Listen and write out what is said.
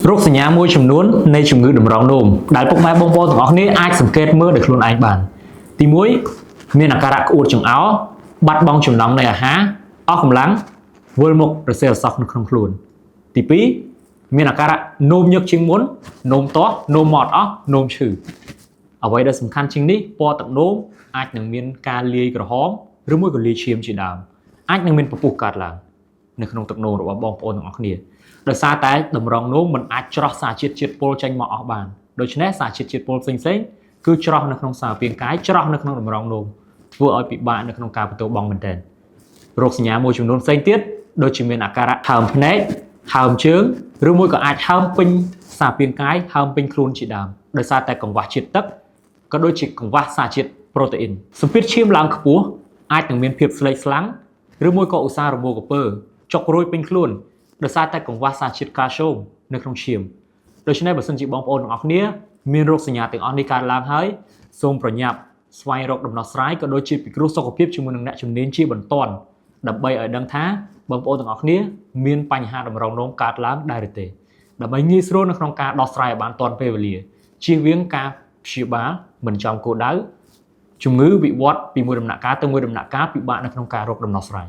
โรคสัญญาមួយចំនួននៃជំងឺតម្រងនោមដែលពុកម៉ែបងប្អូនទាំងអស់គ្នាអាចសង្កេតមើលដោយខ្លួនឯងបានទី1មានអាការៈក្អួតចង្អោរបាត់បង់ចំណង់នៃអាហារអស់កម្លាំងវិលមុខរសេលសោះនៅក្នុងខ្លួនទី2មានអាការៈនោមញឹកជាងមុននោមទាស់នោមមកអស់នោមឈឺអ្វីដែលសំខាន់ជាងនេះពណ៌ទឹកនោមអាចនឹងមានការលាយក្រហមឬមួយក៏លាយឈាមជាដើមអាចនឹងមានពពុះកើតឡើងនៅក្នុងទឹកនោមរបស់បងប្អូនទាំងអស់គ្នាដោយសារតែតម្រងនោមមិនអាចច្រោះសារជាតិពុលចេញមកអស់បានដូច្នេះសារជាតិពុលផ្សេងៗគឺច្រោះនៅក្នុងសារពាង្គកាយច្រោះនៅក្នុងតម្រងនោមធ្វើឲ្យពិបាកនៅក្នុងការទទួលបង់មែនទែនរោគសញ្ញាមួយចំនួនផ្សេងទៀតដូចជាមានអាការៈហើមភ្នែកហើមជើងឬមួយក៏អាចហើមពេញសារពាង្គកាយហើមពេញខ្លួនជាដើមដោយសារតែកង្វះជាតិទឹកក៏ដូចជាកង្វះសារជាតិប្រូតេអ៊ីនសម្ពាធឈាមឡើងខ្ពស់អាចនឹងមានភាពស្លេកស្លាំងឬមួយក៏ឧស្សាហ៍រមួលក្រពើចុករួយពេញខ្លួនដោយសារតែកង្វះសារជាតិកាល់ស្យូមនៅក្នុងឈាមដូច្នេះបើសិនជាបងប្អូនទាំងអស់គ្នាមានរោគសញ្ញាទាំងអស់នេះកើតឡើងហើយសូមប្រញាប់ស្វែងរកដំណោះស្រាយក៏ដូចជាពិគ្រោះសុខភាពជាមួយនឹងអ្នកជំនាញជាបន្ទាន់ដើម្បីឲ្យដឹងថាបងប្អូនទាំងអស់គ្នាមានបញ្ហាតម្រងនោមកើតឡើងដែរឬទេដើម្បីងាយស្រួលនៅក្នុងការដោះស្រាយឲ្យបានទាន់ពេលវេលាជៀសវាងការព្យាបាលមិនចំគោលដៅជំងឺវិវត្តពីមួយដំណាក់កាលទៅមួយដំណាក់កាលពិបាកនៅក្នុងការរកដំណោះស្រាយ